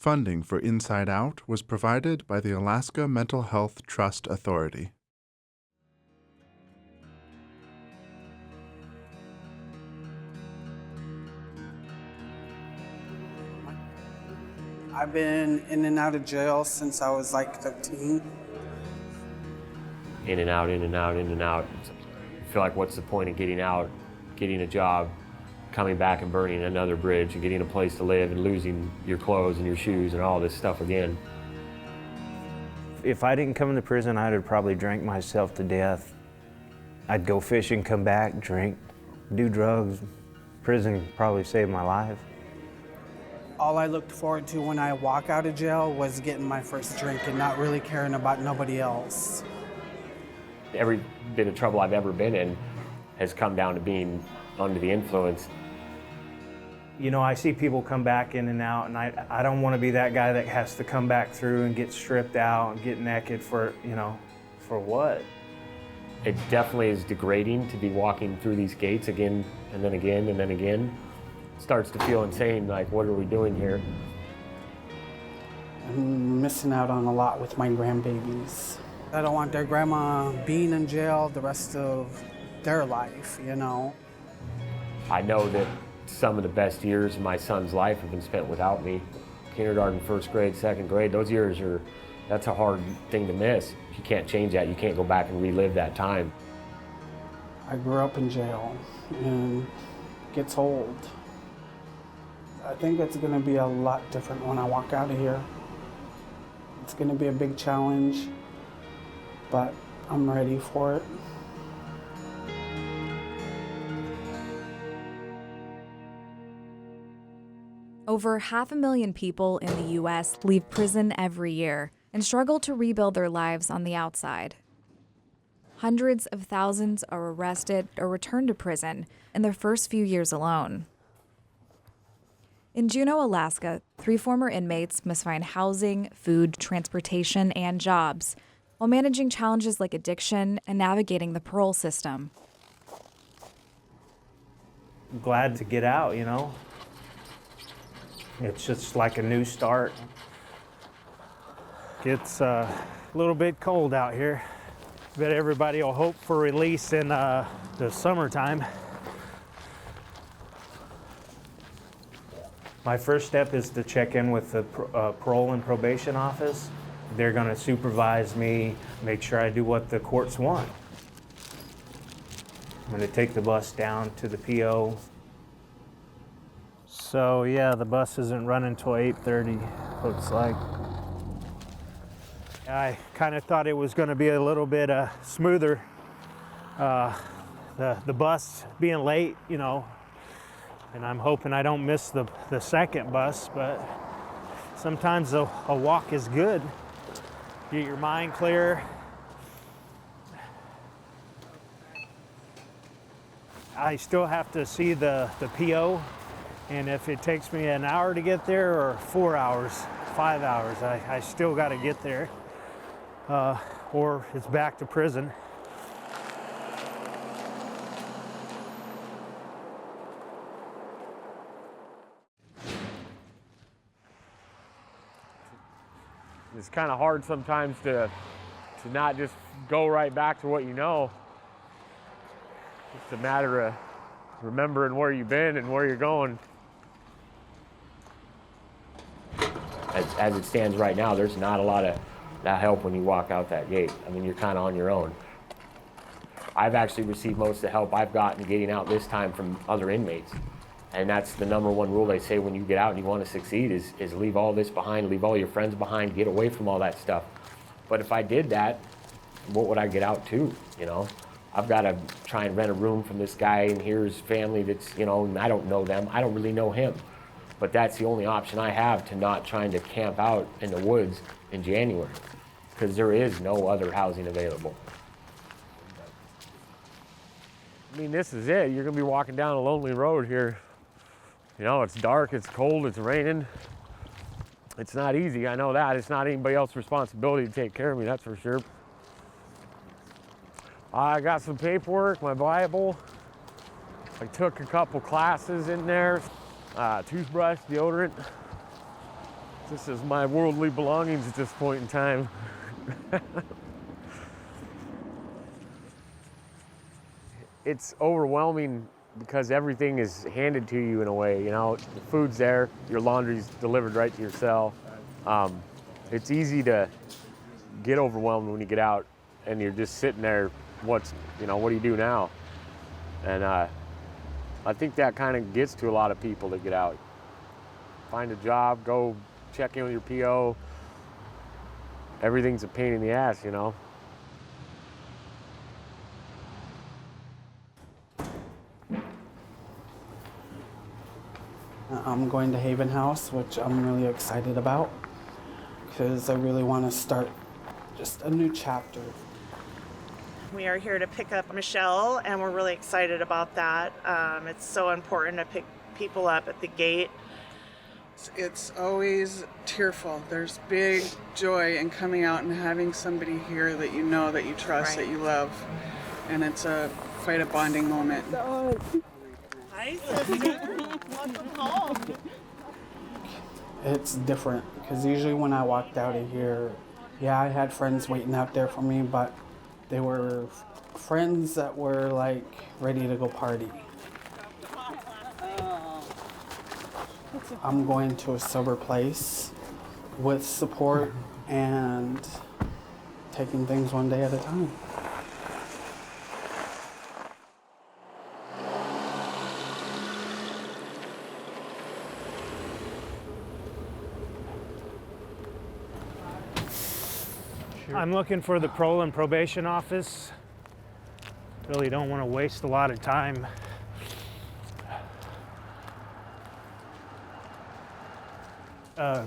Funding for Inside Out was provided by the Alaska Mental Health Trust Authority. I've been in and out of jail since I was like 13. In and out, in and out, in and out. I feel like, what's the point of getting out, getting a job, coming back and burning another bridge and getting a place to live and losing your clothes and your shoes and all this stuff again. If I didn't come into prison, I'd have probably drank myself to death. I'd go fishing, come back, drink, do drugs. Prison probably saved my life. All I looked forward to when I walk out of jail was getting my first drink and not really caring about nobody else. Every bit of trouble I've ever been in has come down to being under the influence. You know, I see people come back in and out, and I don't want to be that guy that has to come back through and get stripped out and get naked for, you know, for what? It definitely is degrading to be walking through these gates again and then again and then again. It starts to feel insane, like, what are we doing here? I'm missing out on a lot with my grandbabies. I don't want their grandma being in jail the rest of their life, you know. I know that some of the best years of my son's life have been spent without me. Kindergarten, first grade, second grade, those years that's a hard thing to miss. You can't change that. You can't go back and relive that time. I grew up in jail and it gets old. I think it's gonna be a lot different when I walk out of here. It's gonna be a big challenge, but I'm ready for it. Over 500,000 people in the U.S. leave prison every year and struggle to rebuild their lives on the outside. Hundreds of thousands are arrested or returned to prison in their first few years alone. In Juneau, Alaska, 3 former inmates must find housing, food, transportation, and jobs while managing challenges like addiction and navigating the parole system. I'm glad to get out, you know. It's just like a new start. It's a little bit cold out here, but everybody will hope for release in the summertime. My first step is to check in with the parole and probation office. They're going to supervise me, make sure I do what the courts want. I'm going to take the bus down to the PO. So yeah, the bus isn't running till 8:30, looks like. I kind of thought it was going to be a little bit smoother. The bus being late, you know, and I'm hoping I don't miss the second bus, but sometimes a walk is good. Get your mind clear. I still have to see the PO. And if it takes me an hour to get there or 4 hours, 5 hours, I still got to get there, or it's back to prison. It's kind of hard sometimes to not just go right back to what you know. It's a matter of remembering where you've been and where you're going. As it stands right now, there's not a lot of that help when you walk out that gate. I mean, you're kind of on your own. I've actually received most of the help I've gotten getting out this time from other inmates. And that's the number one rule they say when you get out and you want to succeed is leave all this behind, leave all your friends behind, get away from all that stuff. But if I did that, what would I get out to, you know? I've got to try and rent a room from this guy, and here's family that's, you know, and I don't know them. I don't really know him. But that's the only option I have to not trying to camp out in the woods in January, because there is no other housing available. I mean, this is it. You're going to be walking down a lonely road here. You know, it's dark, it's cold, it's raining. It's not easy, I know that. It's not anybody else's responsibility to take care of me, that's for sure. I got some paperwork, my Bible. I took a couple classes in there. Toothbrush, deodorant. This is my worldly belongings at this point in time. It's overwhelming because everything is handed to you in a way, you know. The food's there, your laundry's delivered right to your cell. It's easy to get overwhelmed when you get out and you're just sitting there, what do you do now? And I think that kind of gets to a lot of people that get out. Find a job, go check in with your PO. Everything's a pain in the ass, you know. I'm going to Haven House, which I'm really excited about because I really want to start just a new chapter. We are here to pick up Michelle, and we're really excited about that. It's so important to pick people up at the gate. It's always tearful. There's big joy in coming out and having somebody here that you know, that you trust, Right. that you love. And it's quite a bonding moment. Hi, sister. Welcome home. It's different because usually when I walked out of here, yeah, I had friends waiting out there for me, but they were friends that were like ready to go party. I'm going to a sober place with support and taking things one day at a time. I'm looking for the parole and probation office. Really don't want to waste a lot of time.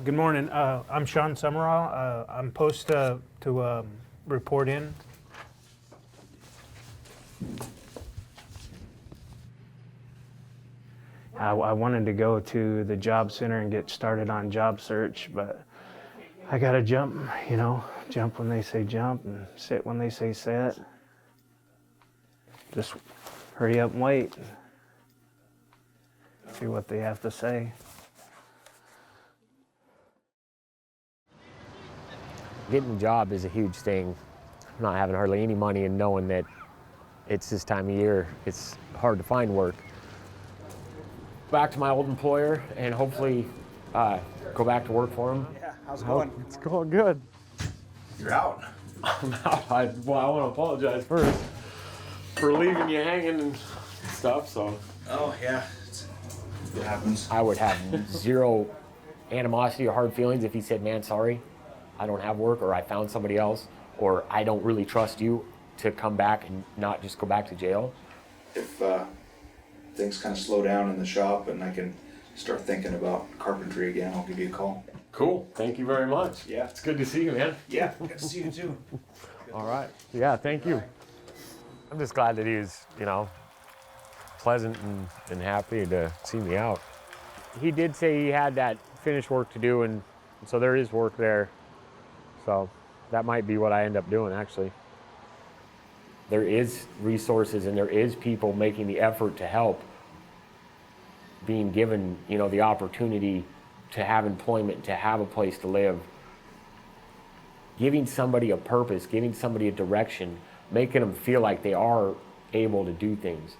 Good morning. I'm Sean Summerall. I'm supposed to report in. I wanted to go to the job center and get started on job search, but I gotta jump, jump when they say jump and sit when they say sit. Just hurry up and wait. See what they have to say. Getting a job is a huge thing. Not having hardly any money and knowing that it's this time of year, it's hard to find work. Back to my old employer and hopefully go back to work for him. Yeah, how's it going? It's going good. You're out. I'm out. I want to apologize first for leaving you hanging and stuff. So. Oh yeah, it happens. I would have zero animosity or hard feelings if he said, "Man, sorry, I don't have work," or "I found somebody else," or "I don't really trust you to come back and not just go back to jail." If things kind of slow down in the shop and I can start thinking about carpentry again, I'll give you a call. Cool. Thank you very much. Yeah. It's good to see you, man. Yeah, good to see you too. All right. Yeah, thank you. I'm just glad that he was, pleasant and happy to see me out. He did say he had that finished work to do, and so there is work there. So that might be what I end up doing, actually. There is resources and there is people making the effort to help, being given, the opportunity to have employment, to have a place to live. Giving somebody a purpose, giving somebody a direction, making them feel like they are able to do things.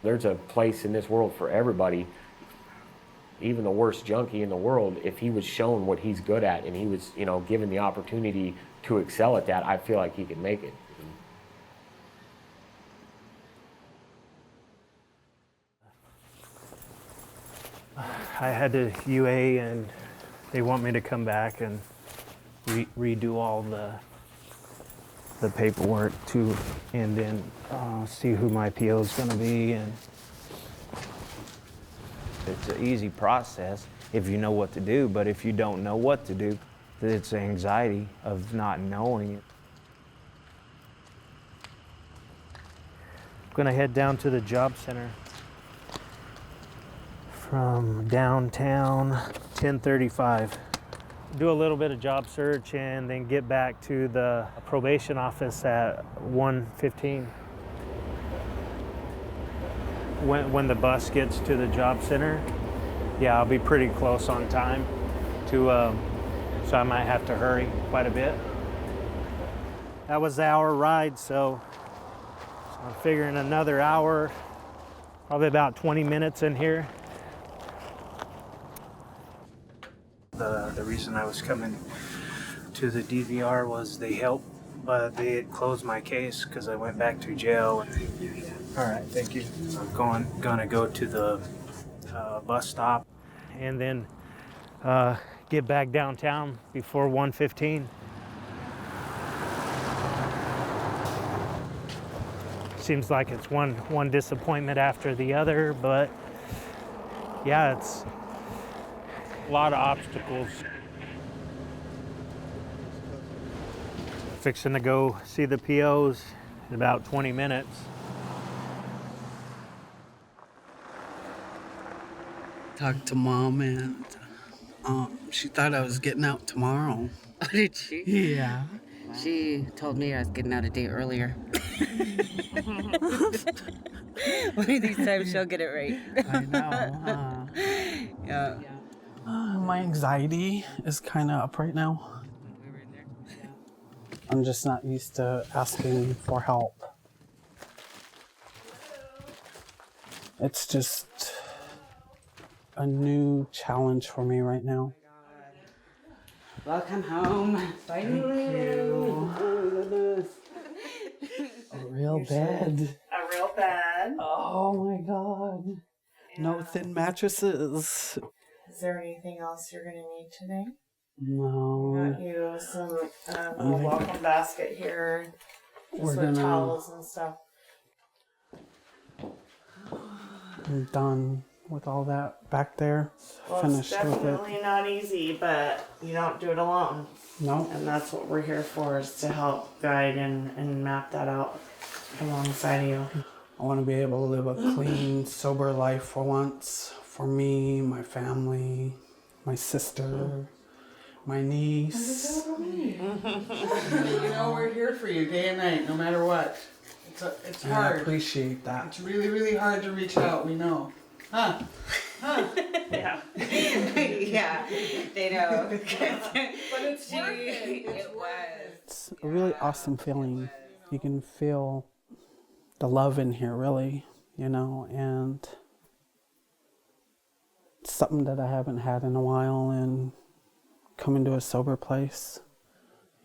There's a place in this world for everybody. Even the worst junkie in the world, if he was shown what he's good at and he was, given the opportunity to excel at that, I feel like he could make it. I had to UA and they want me to come back and redo all the paperwork too, and then see who my PO is going to be. And it's an easy process if you know what to do, but if you don't know what to do, it's anxiety of not knowing it. I'm going to head down to the job center from downtown, 10:35. Do a little bit of job search and then get back to the probation office at 1:15. When the bus gets to the job center, yeah, I'll be pretty close on time. so I might have to hurry quite a bit. That was the hour ride, so I'm figuring another hour, probably about 20 minutes in here. The reason I was coming to the DVR was they helped, but they had closed my case because I went back to jail. All right, thank you. I'm gonna go to the bus stop and then get back downtown before 1:15. Seems like it's one disappointment after the other, but yeah, it's a lot of obstacles. Fixing to go see the POs in about 20 minutes. Talked to Mom, and she thought I was getting out tomorrow. Oh, did she? Yeah. She told me I was getting out a day earlier. One of these times she'll get it right. I know. Yeah. My anxiety is kind of up right now. I'm just not used to asking for help. It's just a new challenge for me right now. Welcome home. Finally. Thank you. Oh, goodness. A real bed. A real bed. Oh my God. No thin mattresses. Is there anything else you're gonna need today? No. Got you some little welcome basket here, We're just with gonna- towels and stuff. I'm done with all that back there. Well, Finished it's with it. definitely not easy, but you don't do it alone. No. And that's what we're here for, is to help guide and map that out alongside of you. I want to be able to live a clean, sober life for once. For me, my family, my sister, my niece. You know, we're here for you day and night, no matter what. It's And I hard. appreciate that. It's really, really hard to reach out, we know. Huh? Yeah. Yeah, they know. But it's worth it. It was. It's a really awesome feeling. You can feel the love in here, really, you know, and it's something that I haven't had in a while, and coming to a sober place.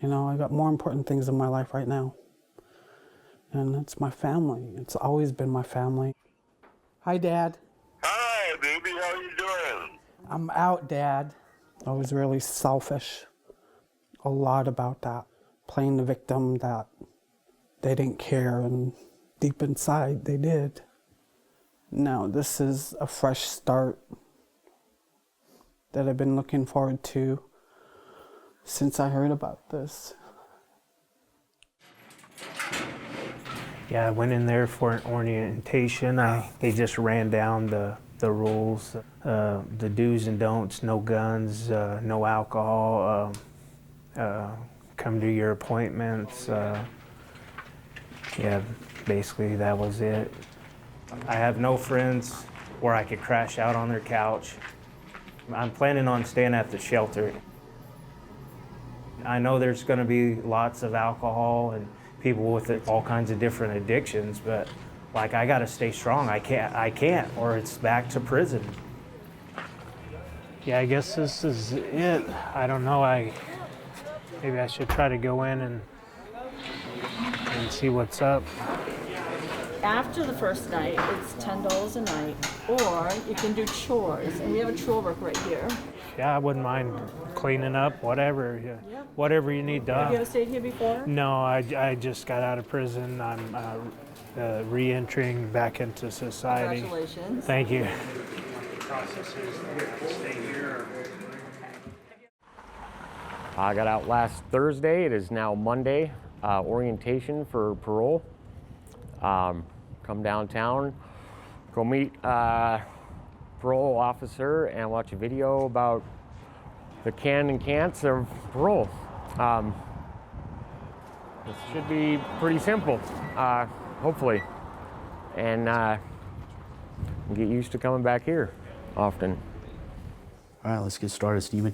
You know, I got more important things in my life right now. And it's my family. It's always been my family. Hi, Dad. Hi, baby. How you doing? I'm out, Dad. I was really selfish. A lot about that. Playing the victim that they didn't care, and deep inside they did. Now, this is a fresh start that I've been looking forward to since I heard about this. Yeah, I went in there for an orientation. They just ran down the rules, the do's and don'ts: no guns, no alcohol, come to your appointments. Yeah, basically that was it. I have no friends where I could crash out on their couch. I'm planning on staying at the shelter. I know there's going to be lots of alcohol and people with all kinds of different addictions, but like, I got to stay strong. I can't, or it's back to prison. Yeah, I guess this is it. I don't know. Maybe I should try to go in and see what's up. After the first night, it's $10 a night, or you can do chores, and we have a chore work right here. Yeah, I wouldn't mind cleaning up, whatever. Yeah. Yep. Whatever you need done. Have you ever stayed here before? No, I just got out of prison. I'm re-entering back into society. Congratulations. Thank you. I got out last Thursday. It is now Monday. Orientation for parole. Come downtown, go meet parole officer and watch a video about the can and can'ts of parole. This should be pretty simple, hopefully, and get used to coming back here often. All right, let's get started, Steven.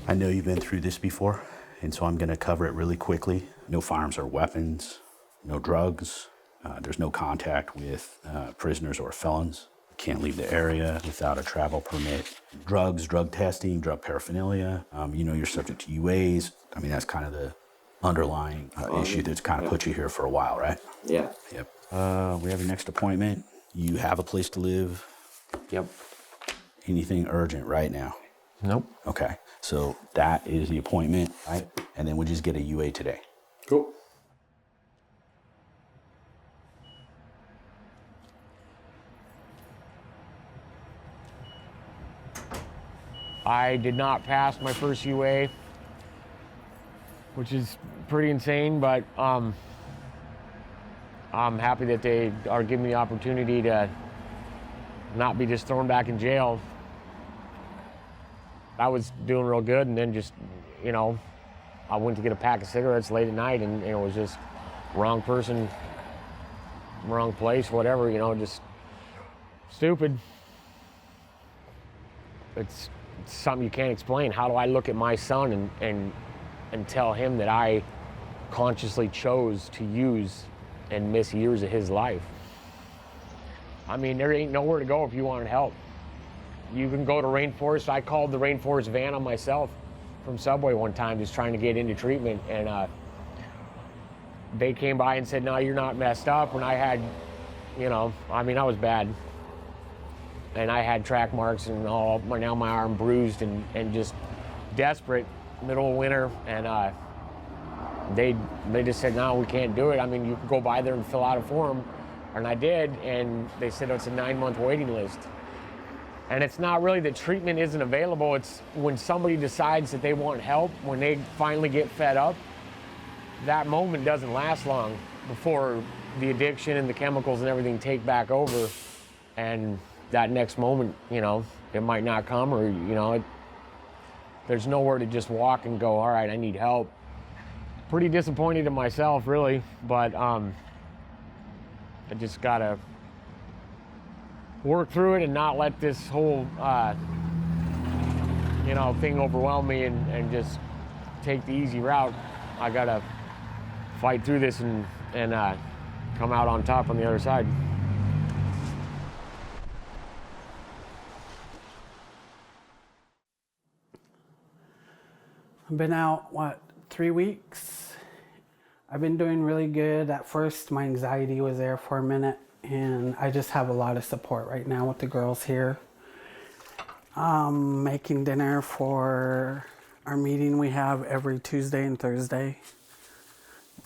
I know you've been through this before, and so I'm going to cover it really quickly. No firearms or weapons, no drugs, there's no contact with prisoners or felons. Can't leave the area without a travel permit. Drugs, drug testing, drug paraphernalia. You know you're subject to UAs. I mean, that's kind of the underlying issue that's kind of put you here for a while, right? Yeah. Yep. We have your next appointment. You have a place to live. Yep. Anything urgent right now? Nope. Okay, so that is the appointment, right? And then we'll just get a UA today. Cool. I did not pass my first UA, which is pretty insane, but I'm happy that they are giving me the opportunity to not be just thrown back in jail. I was doing real good, and then just, you know, I went to get a pack of cigarettes late at night, and it was just wrong person, wrong place, whatever, you know, just stupid. It's something you can't explain. How do I look at my son and tell him that I consciously chose to use and miss years of his life? I mean, there ain't nowhere to go if you wanted help. You can go to Rainforest. I called the Rainforest van on myself from Subway one time, just trying to get into treatment, and they came by and said, no, you're not messed up. When I had, you know, I mean, I was bad. And I had track marks and all, now my arm bruised and just desperate, middle of winter, and they just said, no, we can't do it. I mean, you can go by there and fill out a form, and I did, and they said, oh, it's a 9-month waiting list. And it's not really that treatment isn't available, it's when somebody decides that they want help, when they finally get fed up, that moment doesn't last long before the addiction and the chemicals and everything take back over. And that next moment, you know, it might not come, or, you know, there's nowhere to just walk and go, all right, I need help. Pretty disappointed in myself, really, but I just gotta work through it and not let this whole, you know, thing overwhelm me and just take the easy route. I gotta fight through this and come out on top on the other side. I've been out, 3 weeks? I've been doing really good. At first, my anxiety was there for a minute, and I just have a lot of support right now with the girls here. Making dinner for our meeting we have every Tuesday and Thursday.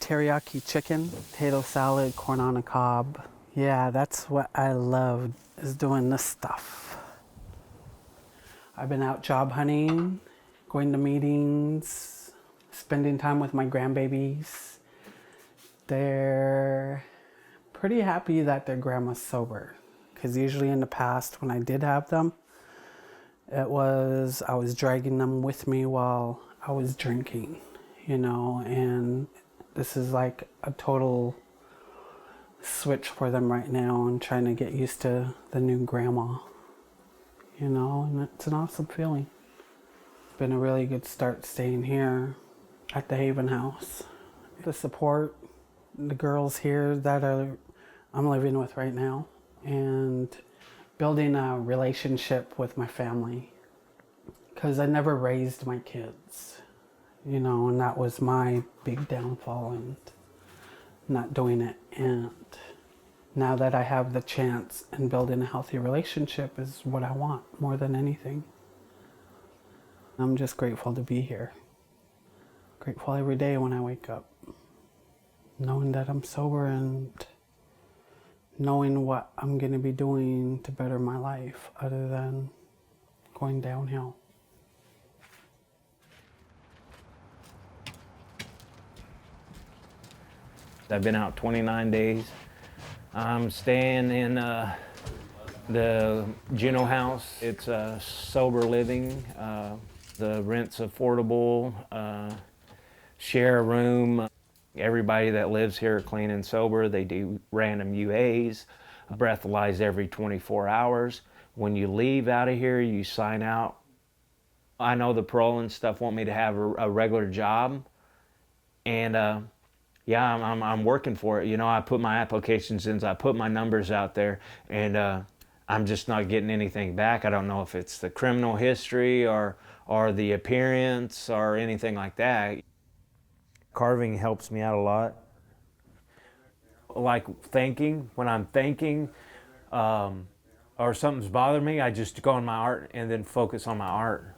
Teriyaki chicken, potato salad, corn on the cob. Yeah, that's what I love, is doing this stuff. I've been out job hunting, going to meetings, spending time with my grandbabies. They're pretty happy that their grandma's sober, because usually in the past when I did have them, I was dragging them with me while I was drinking, you know, and this is like a total switch for them right now, and trying to get used to the new grandma, you know, and it's an awesome feeling. It's been a really good start staying here at the Haven House. The support, the girls here that I'm living with right now, and building a relationship with my family, because I never raised my kids, you know, and that was my big downfall and not doing it. And now that I have the chance, and building a healthy relationship is what I want more than anything. I'm just grateful to be here. Grateful every day when I wake up, knowing that I'm sober and knowing what I'm going to be doing to better my life other than going downhill. I've been out 29 days. I'm staying in the Juneau house. It's sober living. The rent's affordable. Share a room. Everybody that lives here are clean and sober. They do random UAs, breathalyze every 24 hours. When you leave out of here, you sign out I know the parole and stuff want me to have a regular job, and yeah, I'm working for it. You know, I put my applications in, I put my numbers out there, and I'm just not getting anything back. I don't know if it's the criminal history or the appearance or anything like that. Carving helps me out a lot. Like thinking, when I'm thinking or something's bothering me, I just go on my art and then focus on my art.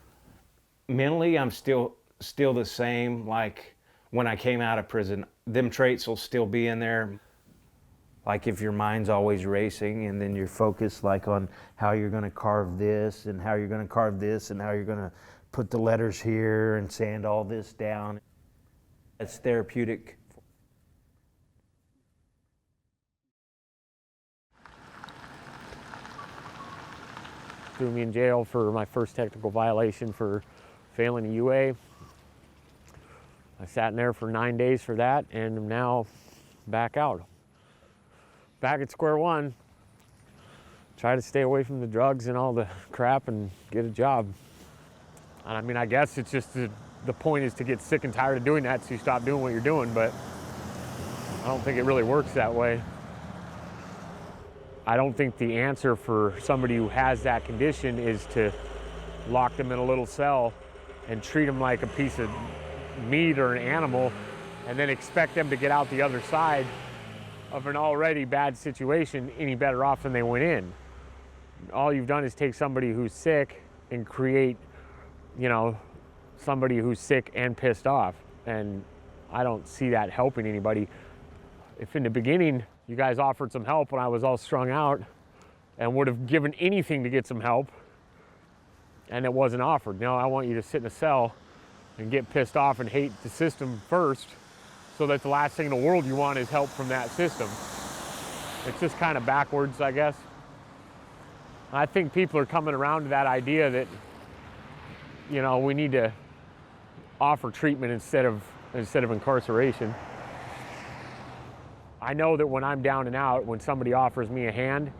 Mentally, I'm still the same like when I came out of prison. Them traits will still be in there. Like if your mind's always racing and then you're focused like on how you're gonna carve this and how you're gonna carve this and how you're gonna put the letters here and sand all this down. It's therapeutic. Threw me in jail for my first technical violation for failing a UA. I sat in there for 9 days for that, and I'm now back out. Back at square one. Try to stay away from the drugs and all the crap and get a job. And I mean, I guess it's just the point is to get sick and tired of doing that so you stop doing what you're doing, but I don't think it really works that way. I don't think the answer for somebody who has that condition is to lock them in a little cell and treat them like a piece of meat or an animal and then expect them to get out the other side of an already bad situation any better off than they went in. All you've done is take somebody who's sick and create, you know, somebody who's sick and pissed off. And I don't see that helping anybody. If in the beginning you guys offered some help when I was all strung out and would have given anything to get some help and it wasn't offered. No, I want you to sit in a cell and get pissed off and hate the system first so that the last thing in the world you want is help from that system. It's just kind of backwards, I guess. I think people are coming around to that idea that, you know, we need to offer treatment instead of incarceration. I know that when I'm down and out, when somebody offers me a hand,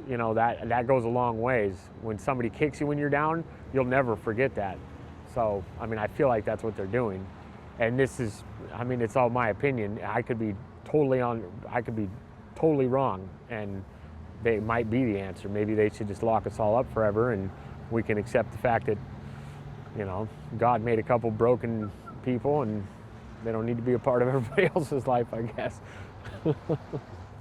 you know, that goes a long ways. When somebody kicks you when you're down, you'll never forget that. So, I mean, I feel like that's what they're doing. And this is, I mean, it's all my opinion. I could be totally wrong, and they might be the answer. Maybe they should just lock us all up forever and we can accept the fact that, you know, God made a couple broken people and they don't need to be a part of everybody else's life, I guess.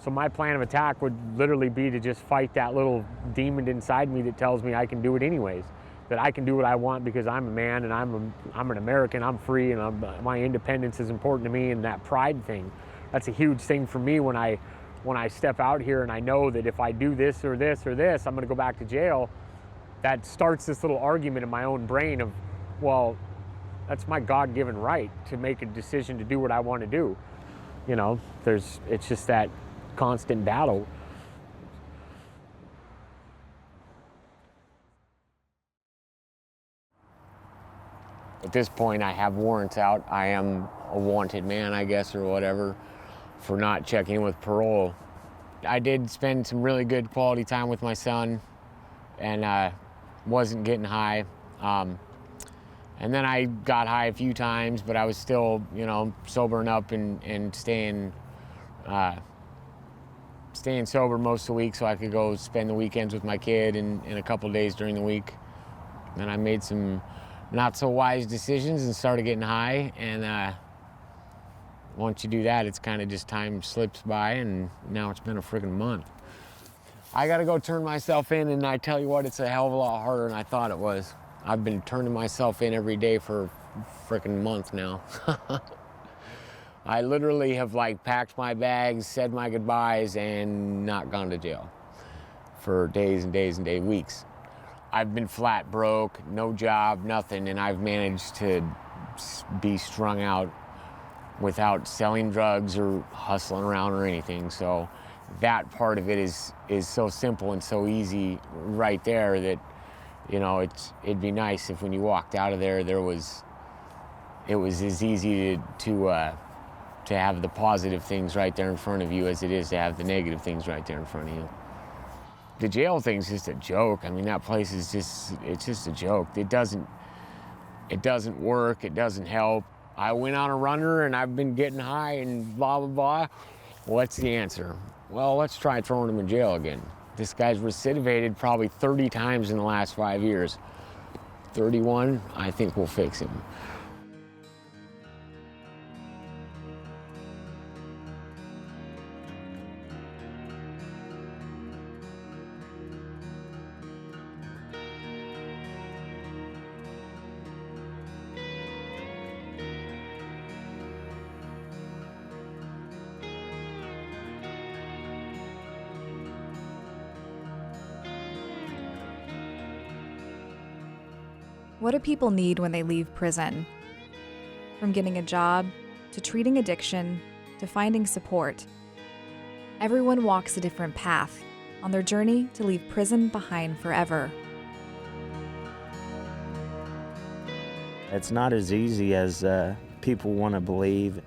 So my plan of attack would literally be to just fight that little demon inside me that tells me I can do it anyways, that I can do what I want because I'm a man and I'm an American, I'm free, and my independence is important to me, and that pride thing. That's a huge thing for me when I step out here and I know that if I do this or this or this, I'm gonna go back to jail. That starts this little argument in my own brain of, well, that's my God-given right to make a decision to do what I want to do. You know, it's just that constant battle. At this point, I have warrants out. I am a wanted man, I guess, or whatever, for not checking in with parole. I did spend some really good quality time with my son and wasn't getting high. And then I got high a few times, but I was still, you know, sobering up and staying sober most of the week so I could go spend the weekends with my kid and a couple days during the week. And I made some not so wise decisions and started getting high. And once you do that, it's kind of just time slips by, and now it's been a friggin' month. I gotta go turn myself in, and I tell you what, it's a hell of a lot harder than I thought it was. I've been turning myself in every day for a frickin' month now. I literally have like packed my bags, said my goodbyes, and not gone to jail for days and days and days, weeks. I've been flat broke, no job, nothing, and I've managed to be strung out without selling drugs or hustling around or anything. So that part of it is so simple and so easy right there that, you know, it'd be nice if when you walked out of there, it was as easy to have the positive things right there in front of you as it is to have the negative things right there in front of you. The jail thing's just a joke. I mean, that place is it's just a joke. It doesn't work, it doesn't help. I went on a runner and I've been getting high and blah, blah, blah. What's the answer? Well, let's try throwing him in jail again. This guy's recidivated probably 30 times in the last 5 years. 31, I think we'll fix him. What do people need when they leave prison? From getting a job, to treating addiction, to finding support. Everyone walks a different path on their journey to leave prison behind forever. It's not as easy as people want to believe.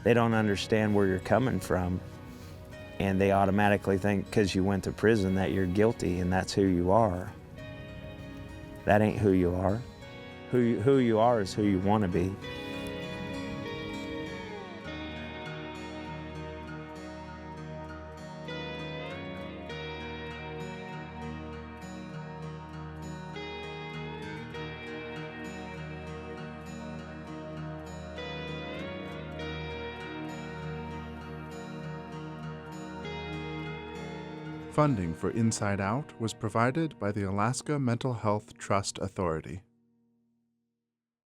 They don't understand where you're coming from, and they automatically think because you went to prison that you're guilty and that's who you are. That ain't who you are. Who you are is who you want to be. Funding for Inside Out was provided by the Alaska Mental Health Trust Authority.